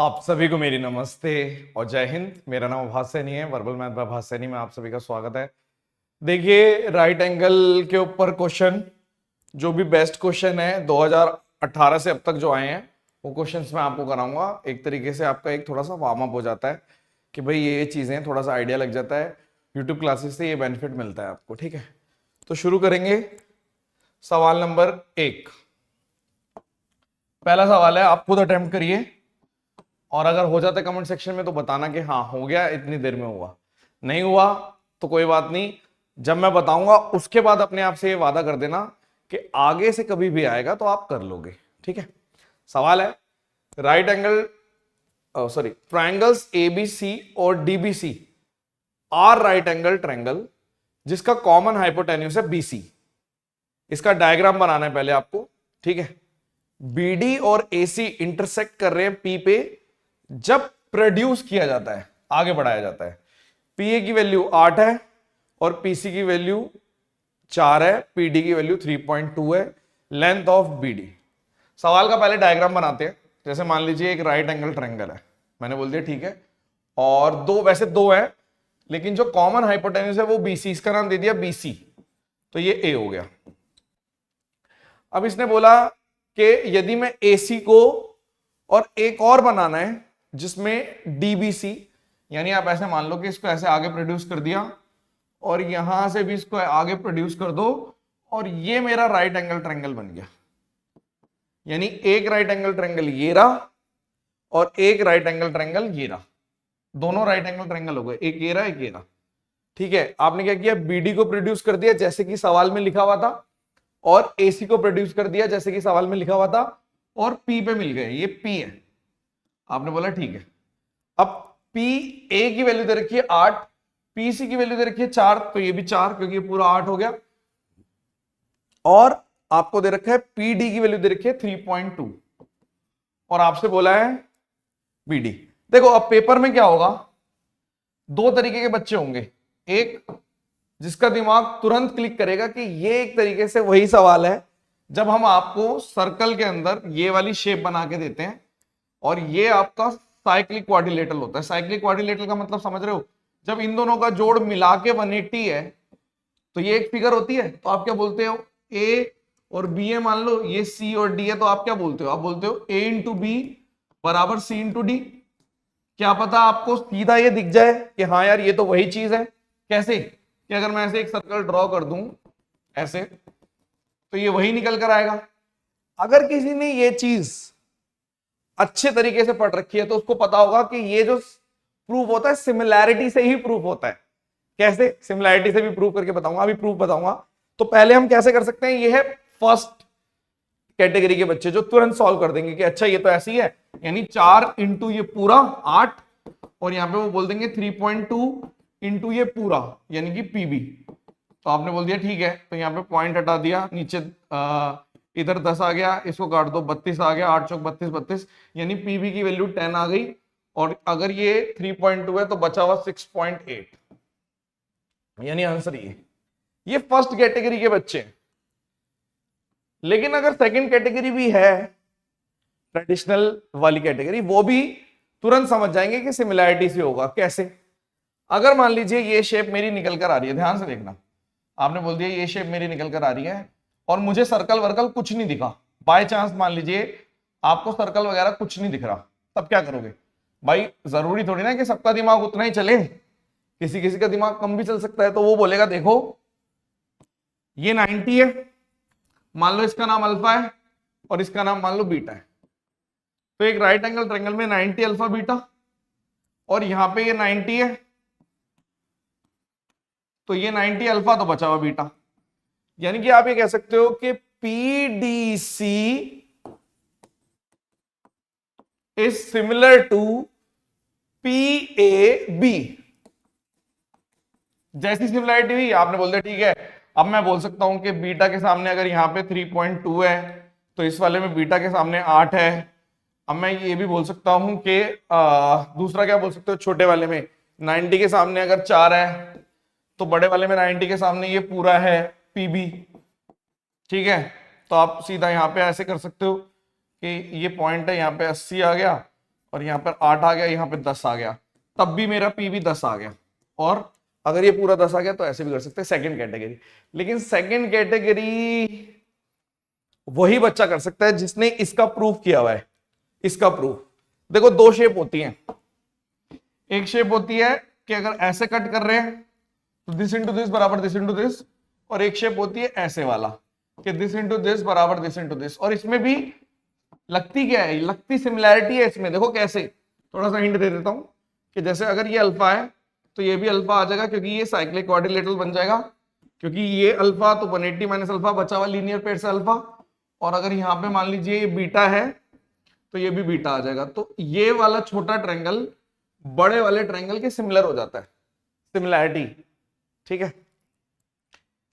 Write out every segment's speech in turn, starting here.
आप सभी को मेरी नमस्ते और जय हिंद। मेरा नाम आभास सैनी है, वर्बल मैथ बाय आभास सैनी में आप सभी का स्वागत है। देखिए, राइट एंगल के ऊपर क्वेश्चन, जो भी बेस्ट क्वेश्चन है 2018 से अब तक जो आए हैं वो क्वेश्चंस मैं आपको कराऊंगा। एक तरीके से आपका एक थोड़ा सा वार्म अप हो जाता है कि भाई ये चीजें, थोड़ा सा आइडिया लग जाता है। यूट्यूब क्लासेस से ये बेनिफिट मिलता है आपको, ठीक है। तो शुरू करेंगे। सवाल नंबर 1, पहला सवाल है, आप खुद अटेम्प्ट करिए और अगर हो जाता है कमेंट सेक्शन में तो बताना कि हाँ हो गया, इतनी देर में हुआ। नहीं हुआ तो कोई बात नहीं, जब मैं बताऊंगा उसके बाद अपने आप से ये वादा कर देना कि आगे से कभी भी आएगा तो आप कर लोगे, ठीक है। सवाल है, राइट एंगल ट्रायंगल्स एबीसी और DBC are right angle triangle जिसका कॉमन हाइपोटेन्यूज है बीसी। इसका डायग्राम बनाना है पहले आपको, ठीक है। बीडी और एसी इंटरसेक्ट कर रहे हैं पी पे जब प्रोड्यूस किया जाता है, आगे बढ़ाया जाता है। पीए की वैल्यू 8 है और पीसी की वैल्यू 4 है, पीडी की वैल्यू 3.2 है, लेंथ ऑफ बीडी। सवाल का पहले डायग्राम बनाते हैं। जैसे मान लीजिए एक राइट एंगल ट्रायंगल है, मैंने बोल दिया ठीक है, और वैसे दो है लेकिन जो कॉमन हाइपोटेन्यूज है वो बीसी, इसका नाम दे दिया बीसी, तो ये ए हो गया। अब इसने बोला कि यदि मैं एसी को और एक और बनाना है जिसमें डीबीसी, यानी आप ऐसे मान लो कि इसको ऐसे आगे प्रोड्यूस कर दिया और यहां से भी इसको आगे प्रोड्यूस कर दो और ये मेरा राइट एंगल ट्रायंगल बन गया। यानी एक राइट एंगल ट्रायंगल ये रहा और एक राइट एंगल ट्रायंगल ये रहा, दोनों राइट एंगल ट्रायंगल हो गए, एक ये रहा एक ये रहा, ठीक है। आपने क्या किया, बीडी को प्रोड्यूस कर दिया जैसे कि सवाल में लिखा हुआ था और एसी को प्रोड्यूस कर दिया जैसे कि सवाल में लिखा हुआ था और पी पे मिल गए, ये पी है। आपने बोला ठीक है। अब पी ए की वैल्यू दे रखी है 8, पी सी की वैल्यू दे रखी है 4, तो ये भी 4 क्योंकि ये पूरा 8 हो गया। और आपको दे रखा है पी डी की वैल्यू दे रखी है 3.2 और आपसे बोला है बी डी। देखो अब पेपर में क्या होगा, दो तरीके के बच्चे होंगे, एक जिसका दिमाग तुरंत क्लिक करेगा कि ये एक तरीके से वही सवाल है जब हम आपको सर्कल के अंदर ये वाली शेप बना के देते हैं और ये आपका साइक्लिक क्वाड्रिलेटरल होता है। साइक्लिक क्वाड्रिलेटरल का मतलब समझ रहे हो, जब इन दोनों का जोड़ मिला के 180 है तो ये एक फिगर होती है, तो आप क्या बोलते हो, ए और बी है, मान लो ये सी और डी है, तो आप क्या बोलते हो, आप बोलते हो ए इंटू बी बराबर सी इंटू डी। क्या पता आपको सीधा ये दिख जाए कि हाँ यार ये तो वही चीज है। कैसे कि अगर मैं ऐसे एक सर्कल ड्रॉ कर दूं ऐसे, तो ये वही निकल कर आएगा। अगर किसी ने ये चीज अच्छे तरीके से पढ़ रखी है तो उसको पता होगा कि ये जो प्रूफ होता है सिमिलैरिटी से ही प्रूफ होता है। कैसे, सिमिलैरिटी से भी प्रूफ करके बताऊंगा, अभी प्रूफ बताऊंगा। तो पहले हम कैसे कर सकते हैं, ये है फर्स्ट कैटेगरी के बच्चे जो तुरंत सॉल्व कर देंगे कि अच्छा ये तो ऐसी है, यानी 4 इंटू ये पूरा 8 और यहां पे वो बोल देंगे 3.2 इंटू ये पूरा यानी कि पीबी। तो आपने बोल दिया ठीक है, तो यहाँ पे पॉइंट हटा दिया, नीचे इधर 10 आ गया, इसको काट दो 32 आ गया, 8 चौक 32 32, यानी पीबी की वैल्यू 10 आ गई। और अगर ये 3.2 है तो बचा हुआ 6.8, यानी आंसर ये फर्स्ट कैटेगरी के बच्चे। लेकिन अगर सेकंड कैटेगरी भी है, ट्रेडिशनल वाली कैटेगरी, वो भी तुरंत समझ जाएंगे कि सिमिलैरिटी से होगा। कैसे, अगर मान लीजिए ये शेप मेरी निकल कर आ रही है, ध्यान से देखना, आपने बोल दिया ये शेप मेरी निकल कर आ रही है और मुझे सर्कल वर्कल कुछ नहीं दिखा, बाय चांस मान लीजिए आपको सर्कल वगैरह कुछ नहीं दिख रहा, तब क्या करोगे भाई। जरूरी थोड़ी ना कि सबका दिमाग उतना ही चले, किसी किसी का दिमाग कम भी चल सकता है। तो वो बोलेगा देखो ये 90 है, मान लो इसका नाम अल्फा है और इसका नाम मान लो बीटा है, तो एक राइट एंगल ट्रायंगल में 90 अल्फा बीटा और यहां पे ये 90 है, तो ये 90 अल्फा तो बचा हुआ बीटा। यानी कि आप ये कह सकते हो कि PDC is similar to PAB. जैसी सिमिलरिटी हुई आपने बोल दिया ठीक है। अब मैं बोल सकता हूं कि बीटा के सामने अगर यहां पे 3.2 है तो इस वाले में बीटा के सामने 8 है। अब मैं ये भी बोल सकता हूं कि दूसरा क्या बोल सकते हो, छोटे वाले में 90 के सामने अगर 4 है तो बड़े वाले में 90 के सामने ये पूरा है पीबी, ठीक है। तो आप सीधा यहां पे ऐसे कर सकते हो कि ये पॉइंट है, यहाँ पे 80 आ गया और यहाँ पर 8 आ गया, यहाँ पे 10 आ गया, तब भी मेरा पी भी 10 आ गया। और अगर ये पूरा 10 आ गया तो ऐसे भी कर सकते हैं सेकंड कैटेगरी। लेकिन सेकंड कैटेगरी वही बच्चा कर सकता है जिसने इसका प्रूफ किया हुआ है। इसका प्रूफ देखो, दो शेप होती हैं। एक शेप होती है कि अगर ऐसे कट कर रहे हैं तो दिस इंटू दिस बराबर दिस इंटू दिस, और एक शेप होती है ऐसे वाला कि दिस इंटू दिस बराबर दिस इंटू दिस। और इसमें भी लगती क्या है, लगती सिमिलैरिटी है इसमें। देखो कैसे, थोड़ा सा हिंट दे देता हूं कि जैसे अगर ये अल्फा है तो ये भी अल्फा आ जाएगा, क्योंकि ये साइक्लिक क्वाड्रिलेटरल बन जाएगा, क्योंकि ये अल्फा तो 180 माइनस अल्फा बचा हुआ लीनियर पेयर से अल्फा। और अगर यहाँ पे मान लीजिए ये बीटा है तो ये भी बीटा आ जाएगा। तो ये वाला छोटा ट्रायंगल बड़े वाले ट्रायंगल के सिमिलर हो जाता है, सिमिलैरिटी। ठीक है,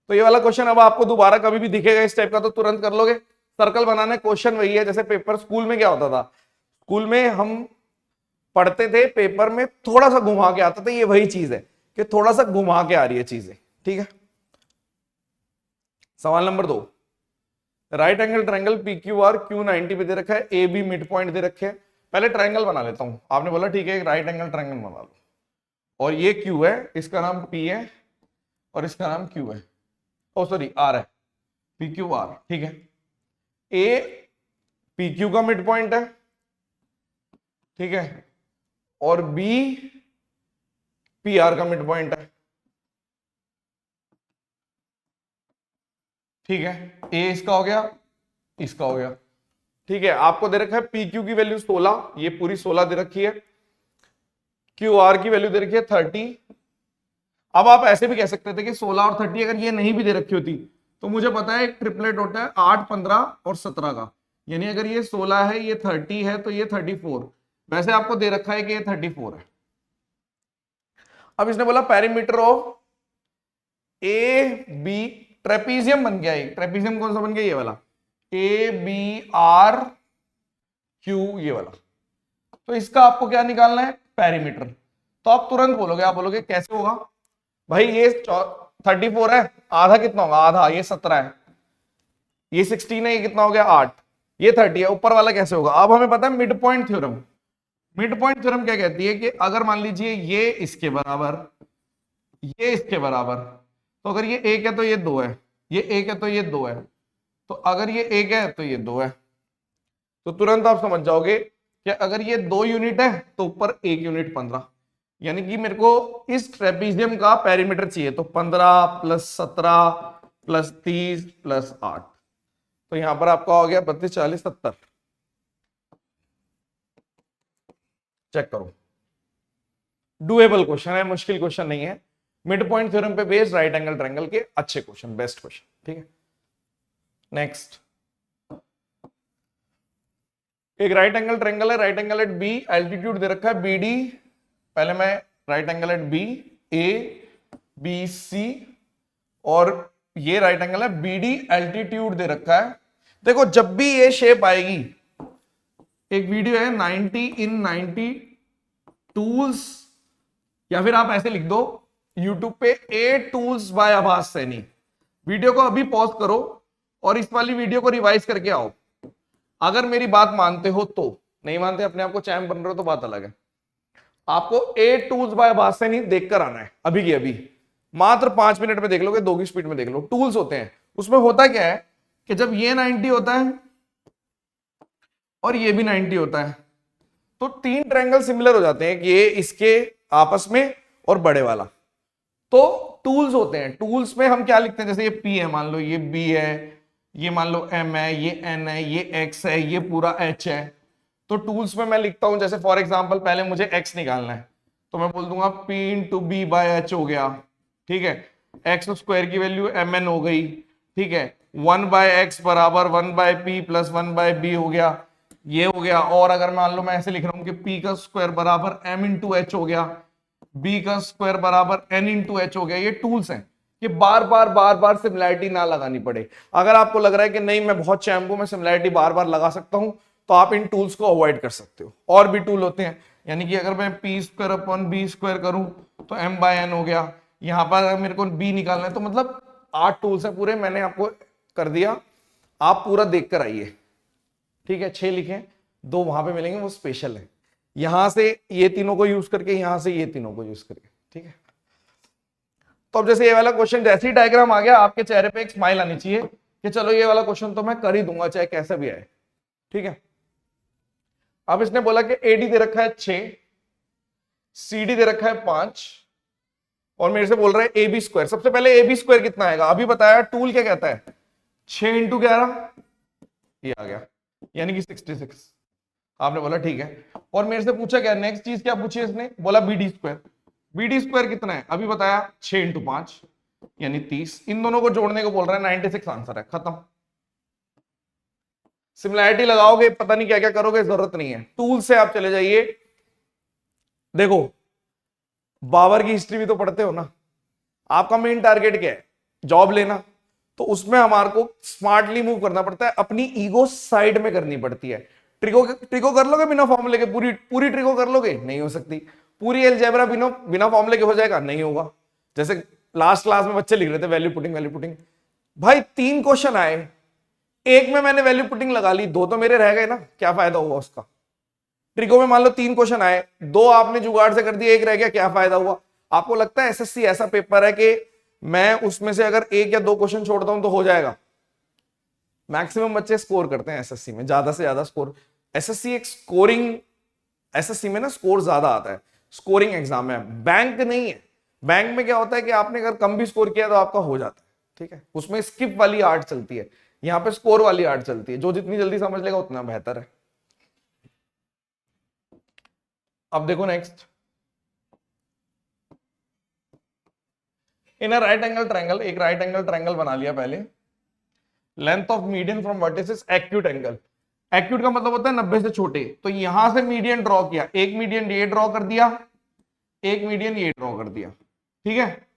तो ये वाला क्वेश्चन अब आपको दोबारा कभी भी दिखेगा इस टाइप का तो तुरंत कर लोगे। सर्कल बनाना क्वेश्चन वही है जैसे पेपर स्कूल में क्या होता था, स्कूल में हम पढ़ते थे, पेपर में थोड़ा सा घुमा के आता था, ये वही चीज है कि थोड़ा सा घुमा के आ रही है चीजें। ठीक है, सवाल number 2, right angle triangle P Q R Q 90 पे दे रखा है, ए बी मिड पॉइंट दे रखे हैं। पहले ट्रायंगल बना लेता हूं। आपने बोला ठीक है एक राइट एंगल ट्रायंगल बना लो, और ये क्यू है, इसका नाम पी है और इसका नाम क्यू है, ओ सॉरी आर है, पी क्यू आर। ठीक है, ए पी क्यू का मिड पॉइंट है, ठीक है, और बी पी आर का मिड पॉइंट है। ठीक है, ए इसका हो गया, इसका हो गया। ठीक है, आपको दे रखा है पी क्यू की वैल्यू 16, ये पूरी 16 दे रखी है, क्यू आर की वैल्यू दे रखी है 30। अब आप ऐसे भी कह सकते थे कि 16 और 30 अगर ये नहीं भी दे रखी होती तो मुझे पता है एक ट्रिपलेट होता है 8, 15 और 17 का, यानी अगर ये 16 है, ये 30 है, तो ये 34। वैसे आपको दे रखा है कि ये 34 है। अब इसने बोला perimeter of A B, trapezium बन गया। एक ट्रेपीजियम कौन सा बन गया, ये वाला, ए बी आर क्यू, ये वाला। तो इसका आपको क्या निकालना है, पेरीमीटर। तो आप तुरंत बोलोगे, आप बोलोगे कैसे होगा भाई, ये 34 है, आधा कितना होगा, आधा ये 17 है, ये 16 है, ये कितना हो गया 8, ये 30 है, ऊपर वाला कैसे होगा। अब हमें पता है mid point theorem. Mid point theorem क्या कहती है कि अगर मान लीजिए ये इसके बराबर, ये इसके बराबर, तो अगर ये 1 है तो ये 2 है, ये 1 है तो ये 2 है, तो अगर ये 1 है तो ये 2 है। तो तुरंत आप समझ जाओगे कि अगर ये 2 यूनिट है तो ऊपर 1 यूनिट 15, यानी कि मेरे को इस ट्रेपीजियम का पेरीमीटर चाहिए। तो 15 प्लस 17 प्लस 30 प्लस 8, तो यहां पर आपका हो गया 32, 40, 70। चेक करो, डुएबल क्वेश्चन है, मुश्किल क्वेश्चन नहीं है। मिड पॉइंट थ्योरम पे बेस्ड राइट एंगल ट्रायंगल के अच्छे क्वेश्चन, बेस्ट क्वेश्चन। ठीक है, नेक्स्ट, एक राइट एंगल ट्रायंगल है, right angle at B, altitude दे रखा है बी डी। पहले मैं right angle at B, A B C, और ये राइट एंगल है बी डी, एल्टीट्यूड दे रखा है। देखो जब भी ये शेप आएगी, एक वीडियो है 90 इन 90 टूल्स, या फिर आप ऐसे लिख दो यूट्यूब पे 8 टूल्स बाय आभास सैनी। वीडियो को अभी पॉज करो और इस वाली वीडियो को रिवाइज करके आओ। अगर मेरी बात मानते हो तो, नहीं मानते अपने आप को चैंप बन रहे हो तो बात अलग है। आपको 8 टूल्स बाय आभास सैनी देखकर आना है अभी की अभी, मात्र 5 मिनट में देख लोगे, 2 की स्पीड में देख लो। टूल्स होते हैं, उसमें होता क्या है कि जब ये 90 होता है और ये भी 90 होता है तो 3 ट्रायंगल सिमिलर हो जाते हैं कि ये इसके आपस में और बड़े वाला। तो टूल्स होते हैं, टूल्स में हम क्या लिखते हैं, जैसे ये P है, मान लो ये B है, ये मान लो M है, ये N है, ये X है, ये पूरा H है। तो टूल्स में मैं लिखता हूं, जैसे फॉर एग्जांपल पहले मुझे X निकालना है तो मैं बोल दूंगा P into B by H हो गया। ठीक है, X स्क्वायर की वैल्यू MN हो गई। ठीक है, 1 बाय X बराबर 1 by P plus 1 by B हो गया, ये हो गया। और अगर मान लो मैं ऐसे लिख रहा हूं कि P का स्क्वायर बराबर M इंटू H हो गया, B का स्क्वायर बराबर N इंटू H हो गया। ये टूल्स हैं कि बार बार सिमिलैरिटी ना लगानी पड़े। अगर आपको लग रहा है कि नहीं मैं बहुत चैंप हूं, मैं सिमिलैरिटी बार बार लगा सकता हूं, तो आप इन टूल्स को अवॉइड कर सकते हो। और भी टूल होते हैं, यानी कि अगर मैं P square upon B square करूं तो M बाय N हो गया। यहां पर मेरे को B निकालना है, तो मतलब 8 टूल्स है पूरे, मैंने आपको कर दिया, आप पूरा देख कर आइए। ठीक है, 6 लिखे, 2 वहां पे मिलेंगे वो स्पेशल है। यहां से ये तीनों को यूज करके, यहां से ये तीनों को यूज करके, ठीक है। तो अब जैसे ये वाला क्वेश्चन जैसे ही डायग्राम आ गया, आपके चेहरे पे एक स्माइल आनी चाहिए कि चलो ये वाला क्वेश्चन तो मैं कर ही दूंगा चाहे कैसा भी आए, ठीक है। अब इसने बोला कि एडी दे रखा है 6, सीडी दे रखा है 5, और मेरे से बोल रहा है ए बी स्क्वायर। सबसे पहले ए बी स्क्वायर कितना आएगा, अभी बताया टूल क्या कहता है, 6 इंटू 11, ये आ गया, यानी कि 66। आपने बोला ठीक है, और मेरे से पूछा क्या, नेक्स्ट चीज क्या पूछी इसने, बोला B D square. B D square कितना है, अभी बताया 6 इंटू 5 यानी 30। इन दोनों को जोड़ने को बोल रहा है, 96 आंसर है, खत्म। सिमिलैरिटी लगाओगे, पता नहीं क्या क्या करोगे, जरूरत नहीं है, टूल से आप चले जाइए। देखो बाबर की हिस्ट्री भी तो पढ़ते हो ना, आपका मेन टारगेट क्या है, जॉब लेना, तो उसमें हमारे को स्मार्टली मूव करना पड़ता है, अपनी ईगो साइड में करनी पड़ती है। ट्रिको कर लोगे बिना फॉर्मूले के, पूरी ट्रिको कर लोगे, नहीं हो सकती। पूरी अलजेब्रा बिना फॉर्मूले के हो जाएगा, नहीं होगा। जैसे लास्ट क्लास में बच्चे लिख रहे थे वैल्यू पुटिंग, भाई 3 क्वेश्चन आए, एक में मैंने वैल्यू पुटिंग लगा ली, 2 तो मेरे रह गए ना, क्या फायदा हुआ उसका। ट्रिको में मान लो 3 क्वेश्चन आए, 2 आपने जुगाड़ से कर दिए, एक रह गया, क्या फायदा हुआ। आपको लगता है एसएससी ऐसा पेपर है कि मैं उसमें से अगर 1 या 2 क्वेश्चन छोड़ता हूं तो हो जाएगा? मैक्सिमम बच्चे स्कोर करते हैं एसएससी में, ज्यादा से ज्यादा स्कोर। एसएससी एक स्कोरिंग, एसएससी में ना स्कोर ज्यादा आता है, स्कोरिंग एग्जाम है, बैंक नहीं है। बैंक में क्या होता है कि आपने अगर कम भी स्कोर किया तो आपका हो जाता है, ठीक है, उसमें स्किप वाली आर्ट चलती है, यहां पे स्कोर वाली आर्ट चलती है, जो जितनी जल्दी समझ लेगा उतना बेहतर है। अब देखो next, in a right angle triangle, एक राइट एंगल ट्रायंगल बना लिया पहले, length of median from vertices acute angle. Acute का मतलब होता है 90 से छोटे, तो यहां से मीडियन ड्रॉ किया, एक मीडियन ये ड्रॉ कर दिया, एक मीडियन ये ड्रॉ कर दिया, ठीक है।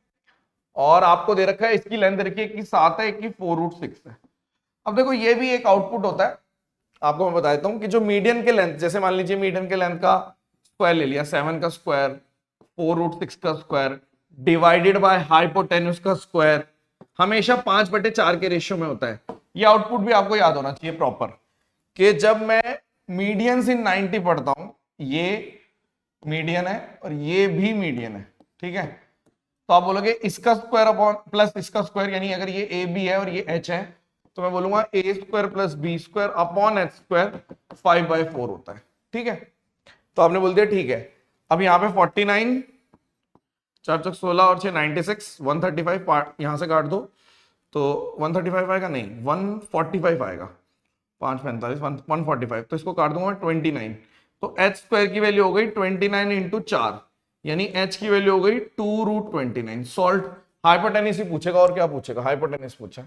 और आपको दे रखा है इसकी लेंथ रखिए कि 7 है, एक की 4√6 है। अब देखो ये भी एक आउटपुट होता है, आपको मैं बता देता हूं कि जो मीडियन के लेंथ, जैसे मान लीजिए मीडियन के लेंथ का स्क्वायर ले लिया, 7 का स्क्वायर, 4√6 का स्क्वायर डिवाइडेड बाय हाइपोटेन्यूज का स्क्वायर, हमेशा 5/4 के रेशियो में होता है। ये आउटपुट भी आपको याद होना चाहिए प्रॉपर, कि जब मैं मीडियन इन 90 पढ़ता हूं, ये मीडियन है और ये भी मीडियन है, ठीक है, तो आप बोलोगे इसका स्क्वायर अपॉन प्लस इसका स्क्वायर, यानी अगर ये ए बी है और ये एच है, तो मैं बोलूंगा A square plus B square upon H square 5/4 होता है, ठीक है। तो आपने बोल दिया ठीक है। अब यहाँ पे 49, 4 चौक 16 और 6 96, 135 यहां से काट दो तो 135 आएगा, नहीं 145 आएगा, 5 45 145, तो इसको काट दूंगा 29, तो एच स्क्वायर की वैल्यू हो गई 29 इंटू 4, यानी एच की वैल्यू हो गई 2√29। सॉल्व, हाइपोटेनिस ही पूछेगा और क्या पूछेगा, हाइपोटेनिस पूछा,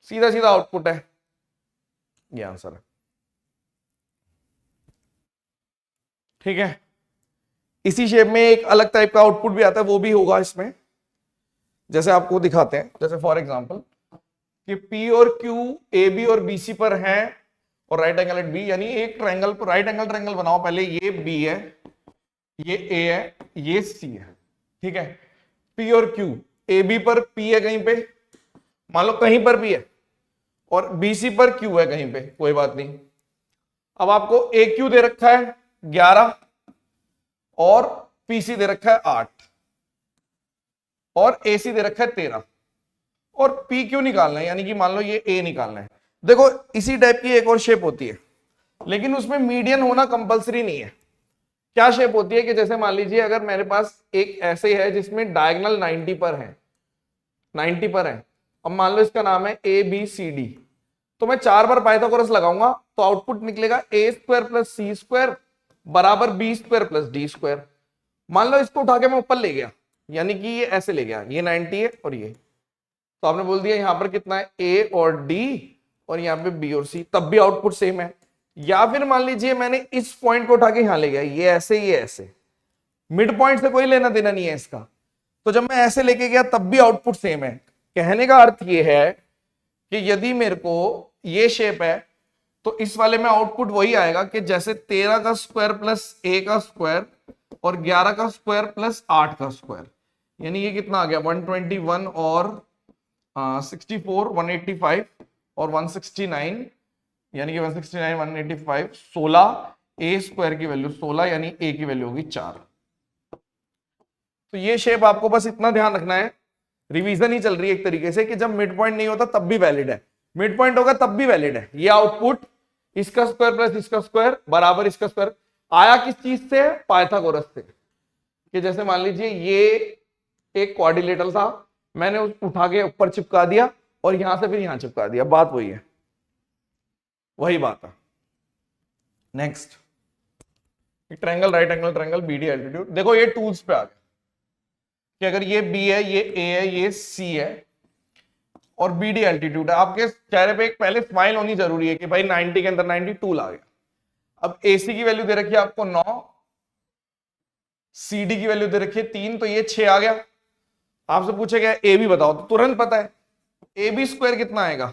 सीधा सीधा आउटपुट है, ये आंसर है, ठीक है। इसी शेप में एक अलग टाइप का आउटपुट भी आता है, वो भी होगा इसमें, जैसे आपको दिखाते हैं, जैसे फॉर एग्जांपल कि P और Q ए बी और BC पर है और राइट एंगल एट बी, यानी एक ट्रायंगल पर राइट एंगल ट्रायंगल बनाओ, पहले ये B है, ये A है, ये C है, ठीक है। P और Q, ए बी पर P है कहीं पे, मान लो कहीं पर भी है, और BC पर Q है कहीं पे, कोई बात नहीं। अब आपको AQ दे रखा है 11 और PC दे रखा है 8 और AC दे रखा है 13, और PQ निकालना है, यानी कि मान लो ये A निकालना है। देखो इसी टाइप की एक और शेप होती है, लेकिन उसमें मीडियन होना कंपलसरी नहीं है। क्या शेप होती है कि जैसे मान लीजिए अगर मेरे पास एक ऐसे है जिसमें डायगोनल 90 पर है, 90 पर है, अब मान लो इसका नाम है ABCD, तो मैं 4 बार पाइथागोरस लगाऊंगा तो आउटपुट निकलेगा A square plus C square बराबर B square plus D square. मान लो इसको उठा के मैं ऊपर ले गया, यानी कि ये ऐसे ले गया, ये 90 है और ये, तो आपने बोल दिया यहां पर कितना है A और D और यहां पे B और C, तब भी आउटपुट सेम है। या फिर मान लीजिए मैंने इस पॉइंट को उठा के यहां ले गया, ये ऐसे, मिड पॉइंट से कोई लेना देना नहीं है इसका, तो जब मैं ऐसे लेके गया तब भी आउटपुट सेम है। कहने का अर्थ ये है कि यदि मेरे को ये शेप है तो इस वाले में आउटपुट वही आएगा कि जैसे 13 का स्क्वायर प्लस A का स्क्वायर और 11 का स्क्वायर प्लस 8 का स्क्वायर, यानी ये कितना आ गया 121 और 64 185 और 169, यानी कि 169 185 16, ए स्क्वायर की वैल्यू 16 यानी ए की वैल्यू होगी 4। तो ये शेप आपको बस इतना ध्यान रखना है, रिवीजन ही चल रही है एक तरीके से कि जब मिड पॉइंट नहीं होता तब भी वैलिड है, मिड पॉइंट होगा तब भी वैलिड है। ये आउटपुट इसका स्क्वायर प्लस इसका स्क्वायर बराबर इसका स्क्वायर आया किस चीज से? पाइथागोरस से। कि जैसे मान लीजिए ये एक क्वाड्रिलेटरल था, मैंने उठा के ऊपर चिपका दिया और यहां से फिर यहां चिपका दिया, बात वही है, वही बात है। Next, triangle, right angle triangle, BD altitude. देखो ये टूल्स पे आ गया कि अगर ये बी है, ये ए है, ये सी है और बीडी एल्टीट्यूड है। आपके चेहरे पे एक पहले स्माइल होनी जरूरी है कि भाई 90 के अंदर 90 टूल आ गया। अब एसी की वैल्यू दे रखी है आपको 9, सीडी की वैल्यू दे रखी है 3, तो ये 6 आ गया। आपसे पूछेगा ए बी बताओ, तो तुरंत पता है ए बी स्क्वायर कितना आएगा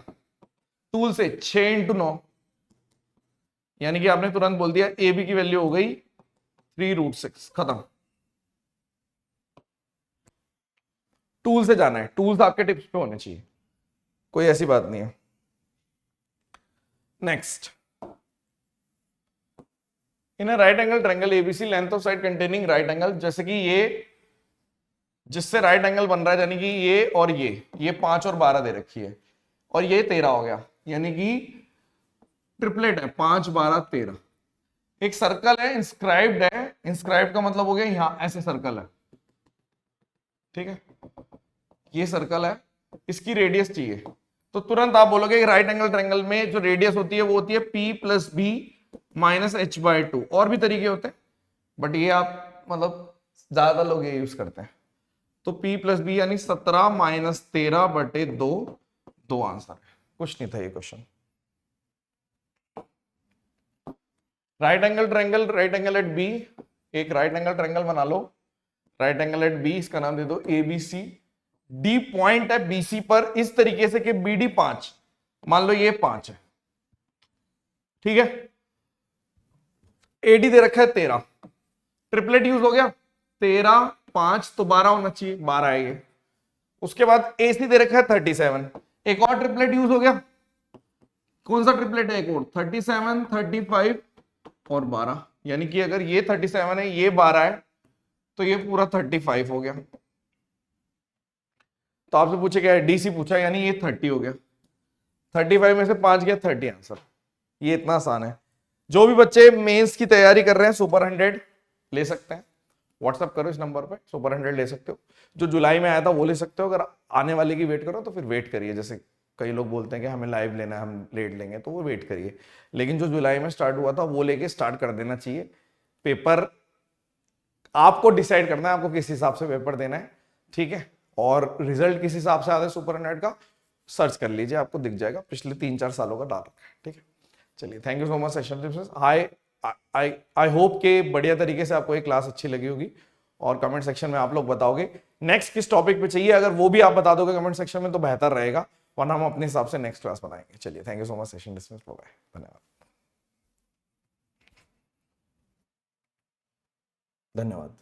टूल से, 6 इंटू 9, यानी कि आपने तुरंत बोल दिया ए बी की वैल्यू हो गई 3√6, खत्म। टूल से जाना है, टूल्स आपके टिप्स पे होने चाहिए, कोई ऐसी बात नहीं है। Next, in right angle triangle ABC length of side containing right angle, जैसे कि ये जिससे राइट एंगल बन रहा है, यानी कि ये और ये 5 और 12 दे रखी है और ये 13 हो गया, यानी कि ट्रिपलेट है 5 12 13। एक सर्कल है, इंस्क्राइब्ड है, इंस्क्राइब्ड का मतलब हो गया यहां ऐसे सर्कल है, ठीक है, ये सर्कल है, इसकी रेडियस चाहिए, तो तुरंत आप बोलोगे राइट एंगल ट्रायंगल में जो रेडियस होती है वो होती है p plus B minus h/2। और भी तरीके होते हैं बट ये आप मतलब ज्यादा लोग ये यूज करते हैं। तो p प्लस बी यानी 17 माइनस 13/2, 2 आंसर है, कुछ नहीं था ये question. Right angle triangle, right angle at B, एक राइट एंगल ट्रायंगल बना लो, राइट एंगल एट बी, इसका नाम दे दो एबीसी। डी पॉइंट है बीसी पर इस तरीके से कि बीडी 5, मान लो ये 5 है, ठीक है, एडी दे रखा है 13, ट्रिपलेट यूज हो गया 13 5 तो 12 होना चाहिए, 12 है ये। उसके बाद एसी दे रखा है 37, एक और ट्रिपलेट यूज हो गया, कौन सा ट्रिपलेट है एक और, 37 35 और 12, यानी कि अगर ये 37 है ये 12 है तो ये पूरा 35 हो गया। तो आपसे पूछे क्या है, डीसी पूछा, यानी ये 30 हो गया, 35 में से 5 गया 30 आंसर। ये इतना आसान है। जो भी बच्चे मेंस की तैयारी कर रहे हैं सुपर 100 ले सकते हैं, व्हाट्सएप करो इस नंबर पे, सुपर 100 ले सकते हो। जो जुलाई में आया था वो ले सकते हो, अगर आने वाले की वेट करो तो फिर वेट करिए। जैसे कई लोग बोलते हैं कि हमें लाइव लेना है, हम लेट लेंगे, तो वो वेट करिए। लेकिन जो जुलाई में स्टार्ट हुआ था वो लेके स्टार्ट कर देना चाहिए। पेपर आपको डिसाइड करना है आपको किस हिसाब से पेपर देना है, ठीक है, और रिजल्ट किस हिसाब से आता है सुपर 100 का सर्च कर लीजिए, आपको दिख जाएगा, पिछले 3-4 सालों का डाल रखा है, ठीक है। चलिए, thank you so much session. I hope के बढ़िया तरीके से आपको ये क्लास अच्छी लगी होगी और कमेंट सेक्शन में आप लोग बताओगे नेक्स्ट किस टॉपिक पे चाहिए। अगर वो भी आप बता दोगे कमेंट सेक्शन में तो बेहतर रहेगा, वरना हम अपने हिसाब से नेक्स्ट क्लास बनाएंगे। चलिए, thank you so much, session dismiss, bye bye, धन्यवाद। धन्यवाद।